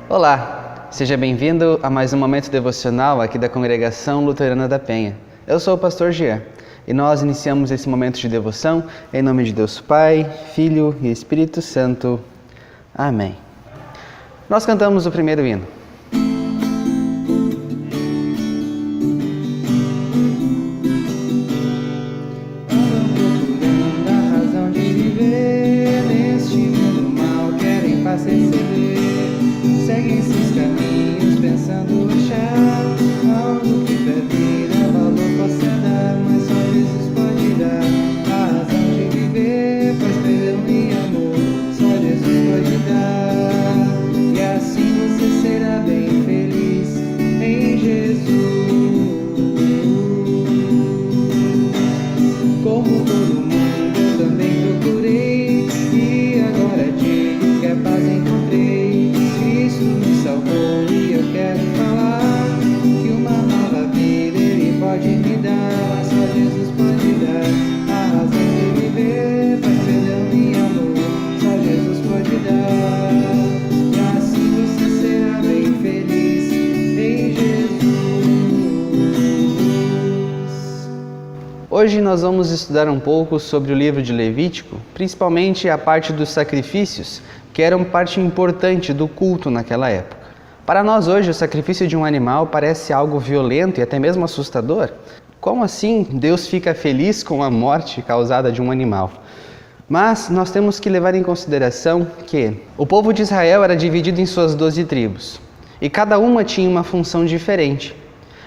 Olá, seja bem-vindo a mais um momento devocional aqui da Congregação Luterana da Penha. Eu sou o pastor Jean e nós iniciamos esse momento de devoção em nome de Deus Pai, Filho e Espírito Santo. Amém. Nós cantamos o primeiro hino. Seguem seus caminhos pensando achar algo que pra vida valor possa dar, mas só Jesus pode dar a razão de viver, paz, perdão e amor, só Jesus pode dar, e assim você será bem feliz em Jesus. Como todo mundo eu também procurei, e agora digo que a paz encontrei. Cristo me salvou e eu quero falar que uma nova vida Ele pode me dar, mas só Jesus pode dar a razão de viver, paz, perdão e amor, só Jesus pode dar, e assim você será bem feliz em Jesus. Hoje nós vamos estudar um pouco sobre o livro de Levítico, principalmente a parte dos sacrifícios, que era uma parte importante do culto naquela época. Para nós hoje, o sacrifício de um animal parece algo violento e até mesmo assustador. Como assim Deus fica feliz com a morte causada de um animal? Mas nós temos que levar em consideração que o povo de Israel era dividido em suas 12 tribos, e cada uma tinha uma função diferente.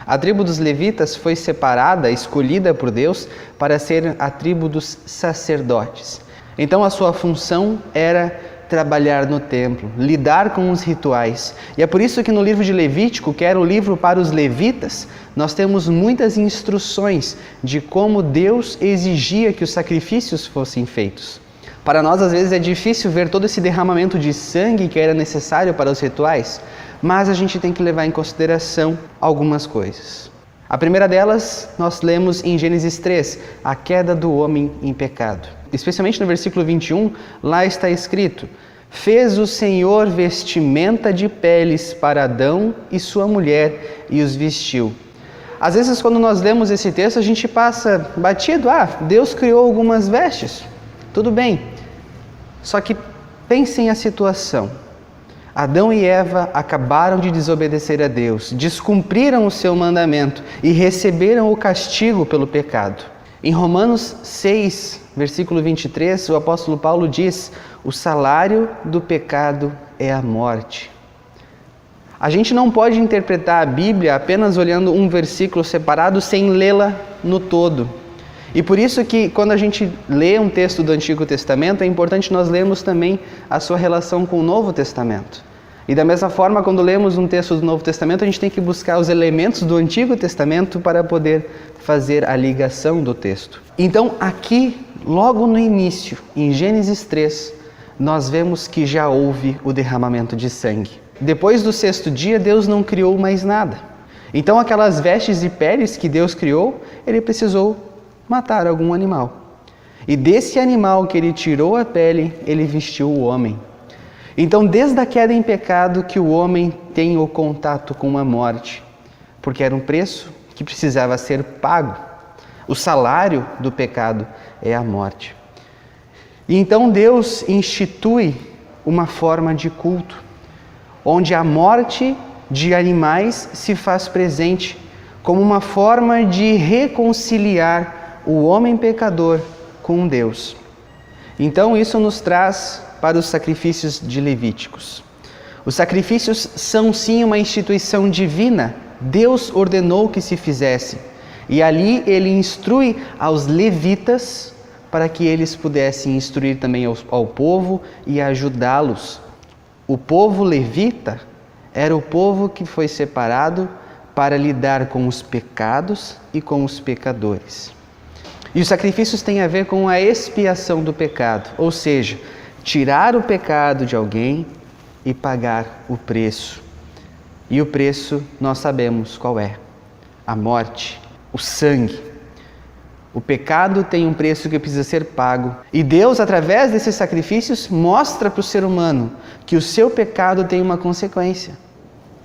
A tribo dos levitas foi separada, escolhida por Deus para ser a tribo dos sacerdotes. Então a sua função era trabalhar no templo, lidar com os rituais. E é por isso que no livro de Levítico, que era o livro para os levitas, nós temos muitas instruções de como Deus exigia que os sacrifícios fossem feitos. Para nós, às vezes, é difícil ver todo esse derramamento de sangue que era necessário para os rituais, mas a gente tem que levar em consideração algumas coisas. A primeira delas, nós lemos em Gênesis 3, a queda do homem em pecado. Especialmente no versículo 21, lá está escrito: fez o Senhor vestimenta de peles para Adão e sua mulher e os vestiu. Às vezes, quando nós lemos esse texto, a gente passa batido: Deus criou algumas vestes, tudo bem. Só que pensem a situação. Adão e Eva acabaram de desobedecer a Deus, descumpriram o seu mandamento e receberam o castigo pelo pecado. Em Romanos 6, versículo 23, o apóstolo Paulo diz: o salário do pecado é a morte. A gente não pode interpretar a Bíblia apenas olhando um versículo separado sem lê-la no todo. E por isso que quando a gente lê um texto do Antigo Testamento, é importante nós lermos também a sua relação com o Novo Testamento. E da mesma forma, quando lemos um texto do Novo Testamento, a gente tem que buscar os elementos do Antigo Testamento para poder fazer a ligação do texto. Então, aqui, logo no início, em Gênesis 3, nós vemos que já houve o derramamento de sangue. Depois do sexto dia, Deus não criou mais nada. Então, aquelas vestes e peles que Deus criou, Ele precisou matar algum animal. E desse animal que Ele tirou a pele, Ele vestiu o homem. Então, desde a queda em pecado que o homem tem o contato com a morte, porque era um preço que precisava ser pago. O salário do pecado é a morte. E então Deus institui uma forma de culto, onde a morte de animais se faz presente como uma forma de reconciliar o homem pecador com Deus. Então isso nos traz para os sacrifícios de Levíticos. Os sacrifícios são sim uma instituição divina. Deus ordenou que se fizesse. E ali Ele instrui aos levitas para que eles pudessem instruir também ao povo e ajudá-los. O povo levita era o povo que foi separado para lidar com os pecados e com os pecadores. E os sacrifícios têm a ver com a expiação do pecado, ou seja, tirar o pecado de alguém e pagar o preço. E o preço nós sabemos qual é: a morte, o sangue. O pecado tem um preço que precisa ser pago. E Deus, através desses sacrifícios, mostra para o ser humano que o seu pecado tem uma consequência.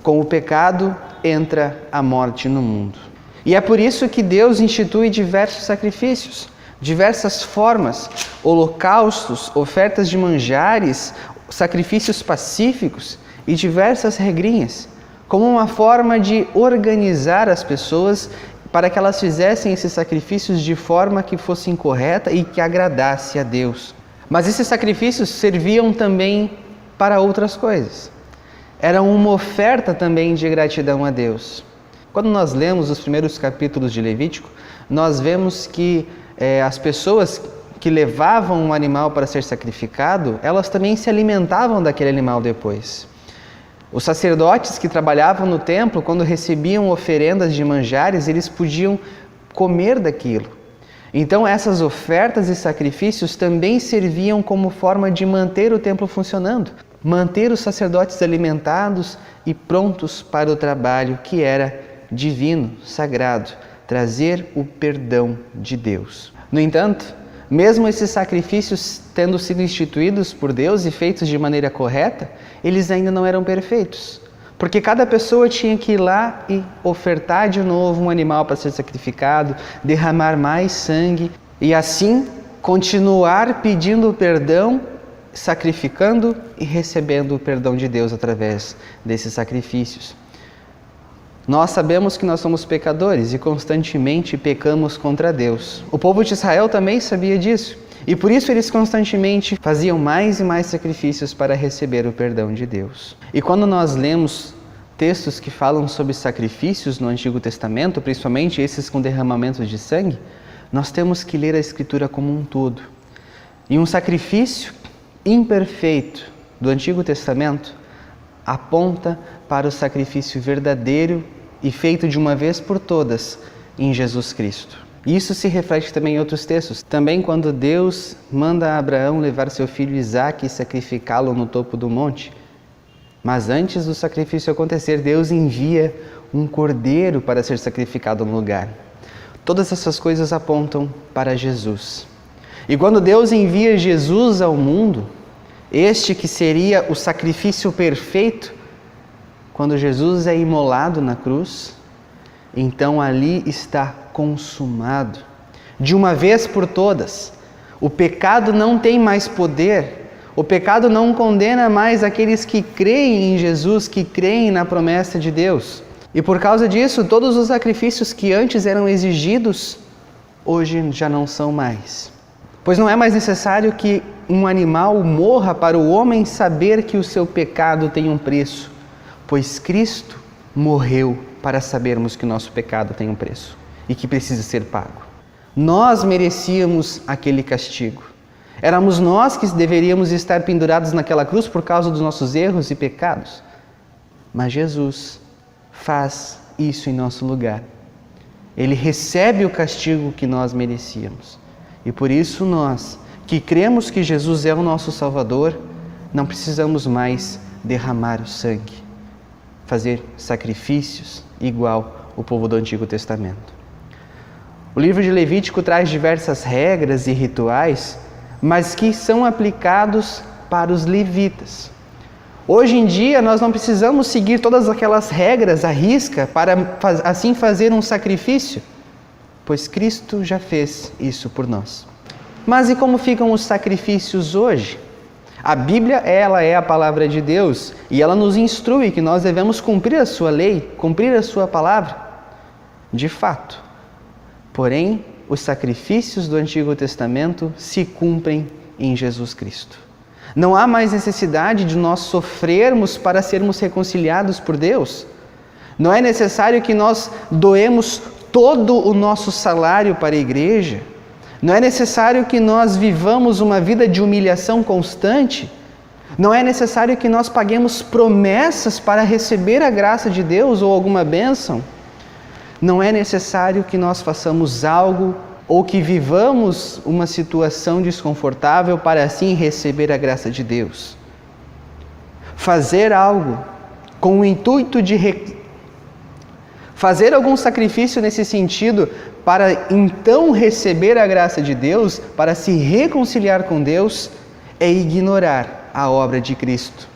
Com o pecado entra a morte no mundo. E é por isso que Deus institui diversos sacrifícios, diversas formas, holocaustos, ofertas de manjares, sacrifícios pacíficos e diversas regrinhas, como uma forma de organizar as pessoas para que elas fizessem esses sacrifícios de forma que fosse correta e que agradasse a Deus. Mas esses sacrifícios serviam também para outras coisas. Eram uma oferta também de gratidão a Deus. Quando nós lemos os primeiros capítulos de Levítico, nós vemos que as pessoas que levavam um animal para ser sacrificado, elas também se alimentavam daquele animal depois. Os sacerdotes que trabalhavam no templo, quando recebiam oferendas de manjares, eles podiam comer daquilo. Então essas ofertas e sacrifícios também serviam como forma de manter o templo funcionando, manter os sacerdotes alimentados e prontos para o trabalho que era divino, sagrado, trazer o perdão de Deus. No entanto, mesmo esses sacrifícios tendo sido instituídos por Deus e feitos de maneira correta, eles ainda não eram perfeitos. Porque cada pessoa tinha que ir lá e ofertar de novo um animal para ser sacrificado, derramar mais sangue e assim continuar pedindo perdão, sacrificando e recebendo o perdão de Deus através desses sacrifícios. Nós sabemos que nós somos pecadores e constantemente pecamos contra Deus. O povo de Israel também sabia disso. E por isso eles constantemente faziam mais e mais sacrifícios para receber o perdão de Deus. E quando nós lemos textos que falam sobre sacrifícios no Antigo Testamento, principalmente esses com derramamento de sangue, nós temos que ler a Escritura como um todo. E um sacrifício imperfeito do Antigo Testamento aponta para o sacrifício verdadeiro e feito de uma vez por todas em Jesus Cristo. Isso se reflete também em outros textos. Também quando Deus manda Abraão levar seu filho Isaque e sacrificá-lo no topo do monte. Mas antes do sacrifício acontecer, Deus envia um cordeiro para ser sacrificado no lugar. Todas essas coisas apontam para Jesus. E quando Deus envia Jesus ao mundo, este que seria o sacrifício perfeito, quando Jesus é imolado na cruz, então ali está consumado. De uma vez por todas, o pecado não tem mais poder, o pecado não condena mais aqueles que creem em Jesus, que creem na promessa de Deus. E por causa disso, todos os sacrifícios que antes eram exigidos, hoje já não são mais. Pois não é mais necessário que um animal morra para o homem saber que o seu pecado tem um preço, pois Cristo morreu para sabermos que o nosso pecado tem um preço e que precisa ser pago. Nós merecíamos aquele castigo. Éramos nós que deveríamos estar pendurados naquela cruz por causa dos nossos erros e pecados. Mas Jesus faz isso em nosso lugar. Ele recebe o castigo que nós merecíamos. E por isso nós, que cremos que Jesus é o nosso Salvador, não precisamos mais derramar o sangue, fazer sacrifícios igual o povo do Antigo Testamento. O livro de Levítico traz diversas regras e rituais, mas que são aplicados para os levitas. Hoje em dia nós não precisamos seguir todas aquelas regras à risca para assim fazer um sacrifício, pois Cristo já fez isso por nós. Mas e como ficam os sacrifícios hoje? A Bíblia, ela é a palavra de Deus e ela nos instrui que nós devemos cumprir a sua lei, cumprir a sua palavra, de fato. Porém, os sacrifícios do Antigo Testamento se cumprem em Jesus Cristo. Não há mais necessidade de nós sofrermos para sermos reconciliados por Deus. Não é necessário que nós doemos todo o nosso salário para a igreja. Não é necessário que nós vivamos uma vida de humilhação constante. Não é necessário que nós paguemos promessas para receber a graça de Deus ou alguma bênção. Não é necessário que nós façamos algo ou que vivamos uma situação desconfortável para assim receber a graça de Deus. Fazer algo com o intuito de Fazer algum sacrifício nesse sentido para então receber a graça de Deus, para se reconciliar com Deus, é ignorar a obra de Cristo.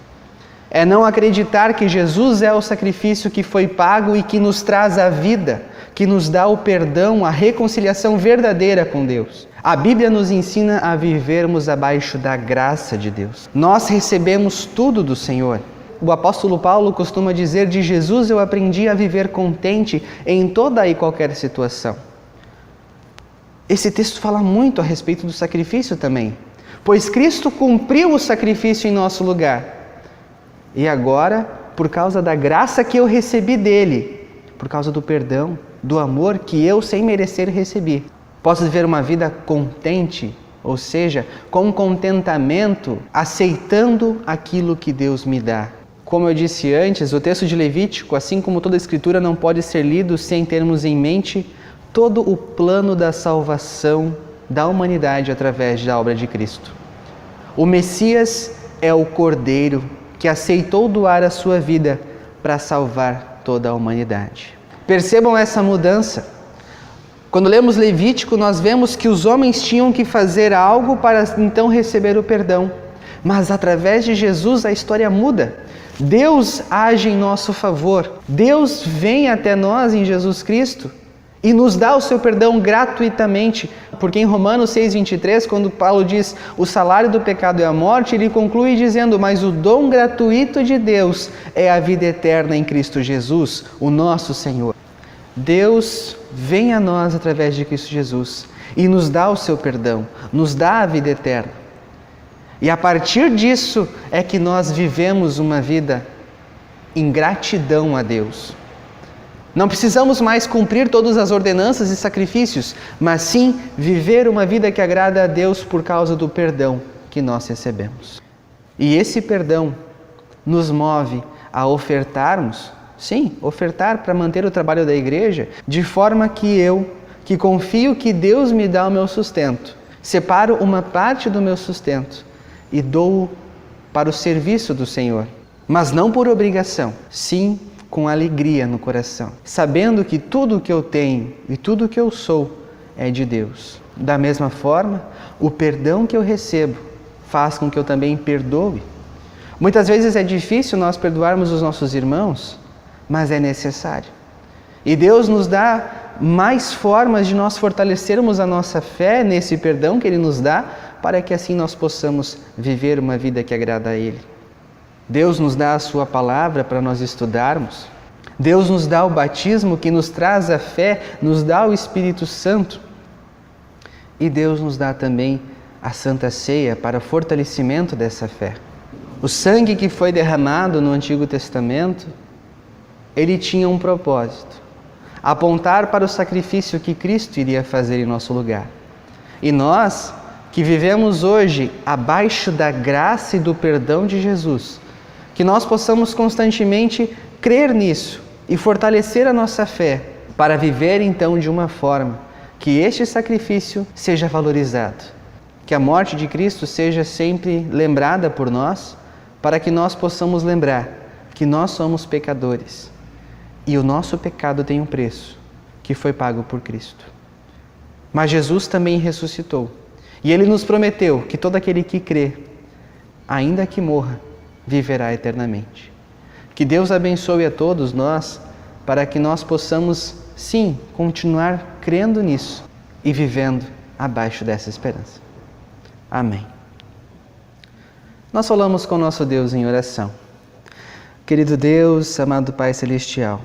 É não acreditar que Jesus é o sacrifício que foi pago e que nos traz a vida, que nos dá o perdão, a reconciliação verdadeira com Deus. A Bíblia nos ensina a vivermos abaixo da graça de Deus. Nós recebemos tudo do Senhor. O apóstolo Paulo costuma dizer: de Jesus eu aprendi a viver contente em toda e qualquer situação. Esse texto fala muito a respeito do sacrifício também, pois Cristo cumpriu o sacrifício em nosso lugar. E agora, por causa da graça que eu recebi dele, por causa do perdão, do amor que eu sem merecer recebi, posso viver uma vida contente, ou seja, com contentamento, aceitando aquilo que Deus me dá. Como eu disse antes, o texto de Levítico, assim como toda a Escritura, não pode ser lido sem termos em mente todo o plano da salvação da humanidade através da obra de Cristo. O Messias é o Cordeiro que aceitou doar a sua vida para salvar toda a humanidade. Percebam essa mudança. Quando lemos Levítico, nós vemos que os homens tinham que fazer algo para então receber o perdão. Mas através de Jesus a história muda. Deus age em nosso favor. Deus vem até nós em Jesus Cristo e nos dá o seu perdão gratuitamente. Porque em Romanos 6,23, quando Paulo diz o salário do pecado é a morte, ele conclui dizendo: mas o dom gratuito de Deus é a vida eterna em Cristo Jesus, o nosso Senhor. Deus vem a nós através de Cristo Jesus e nos dá o seu perdão, nos dá a vida eterna. E a partir disso é que nós vivemos uma vida em gratidão a Deus. Não precisamos mais cumprir todas as ordenanças e sacrifícios, mas sim viver uma vida que agrada a Deus por causa do perdão que nós recebemos. E esse perdão nos move a ofertarmos, sim, ofertar para manter o trabalho da igreja, de forma que eu, que confio que Deus me dá o meu sustento, separo uma parte do meu sustento e dou para o serviço do Senhor, mas não por obrigação, sim com alegria no coração, sabendo que tudo o que eu tenho e tudo o que eu sou é de Deus. Da mesma forma, o perdão que eu recebo faz com que eu também perdoe. Muitas vezes é difícil nós perdoarmos os nossos irmãos, mas é necessário. E Deus nos dá mais formas de nós fortalecermos a nossa fé nesse perdão que Ele nos dá, para que assim nós possamos viver uma vida que agrada a Ele. Deus nos dá a Sua palavra para nós estudarmos. Deus nos dá o batismo que nos traz a fé, nos dá o Espírito Santo. E Deus nos dá também a Santa Ceia para o fortalecimento dessa fé. O sangue que foi derramado no Antigo Testamento, ele tinha um propósito: apontar para o sacrifício que Cristo iria fazer em nosso lugar. E nós, que vivemos hoje abaixo da graça e do perdão de Jesus, que nós possamos constantemente crer nisso e fortalecer a nossa fé para viver então de uma forma que este sacrifício seja valorizado, que a morte de Cristo seja sempre lembrada por nós, para que nós possamos lembrar que nós somos pecadores e o nosso pecado tem um preço que foi pago por Cristo. Mas Jesus também ressuscitou. E Ele nos prometeu que todo aquele que crê, ainda que morra, viverá eternamente. Que Deus abençoe a todos nós, para que nós possamos, sim, continuar crendo nisso e vivendo abaixo dessa esperança. Amém. Nós falamos com o nosso Deus em oração. Querido Deus, amado Pai Celestial,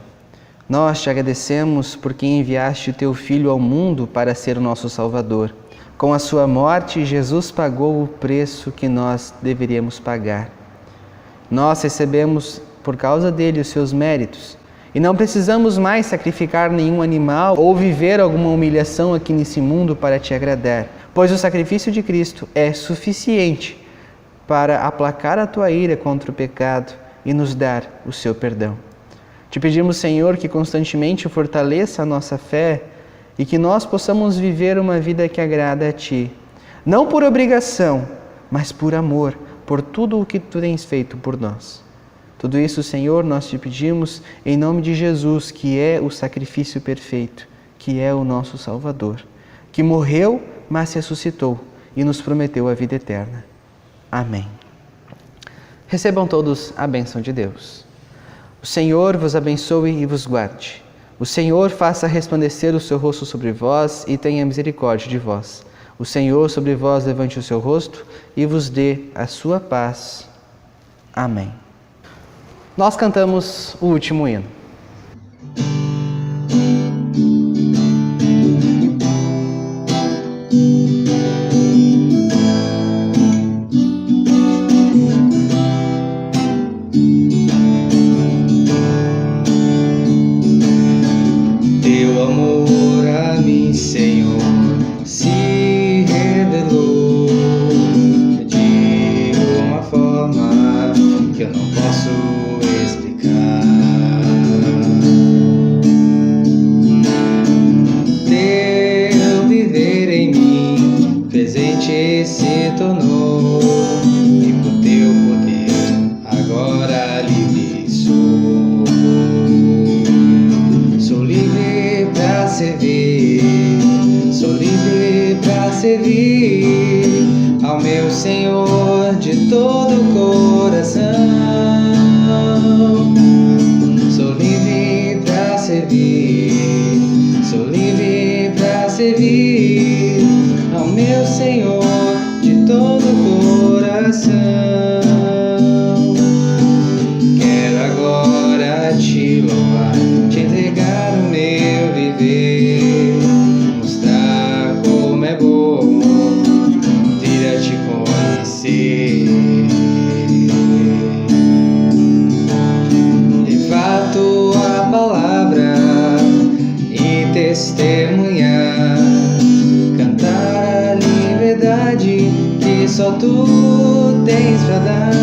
nós te agradecemos porque enviaste o Teu Filho ao mundo para ser o nosso Salvador. Com a sua morte, Jesus pagou o preço que nós deveríamos pagar. Nós recebemos, por causa dele, os seus méritos. E não precisamos mais sacrificar nenhum animal ou viver alguma humilhação aqui nesse mundo para te agradar, pois o sacrifício de Cristo é suficiente para aplacar a tua ira contra o pecado e nos dar o seu perdão. Te pedimos, Senhor, que constantemente fortaleça a nossa fé e que nós possamos viver uma vida que agrada a Ti, não por obrigação, mas por amor, por tudo o que Tu tens feito por nós. Tudo isso, Senhor, nós te pedimos em nome de Jesus, que é o sacrifício perfeito, que é o nosso Salvador, que morreu, mas ressuscitou e nos prometeu a vida eterna. Amém. Recebam todos a bênção de Deus. O Senhor vos abençoe e vos guarde. O Senhor faça resplandecer o seu rosto sobre vós e tenha misericórdia de vós. O Senhor sobre vós levante o seu rosto e vos dê a sua paz. Amém. Nós cantamos o último hino. Teu amor a mim, Senhor, se revelou de uma forma que eu não posso explicar. Teu viver em mim presente se tornou, e por teu poder agora livre sou. Sou livre pra servir, sou livre pra servir ao meu Senhor de todo o coração. Sou livre pra servir, sou livre pra servir ao meu Senhor de todo o coração. Quero agora te louvar, te entregar o meu viver, mostrar como é bom vir a te conhecer. Levar tua palavra e testemunhar, cantar a liberdade que só tu tens pra dar.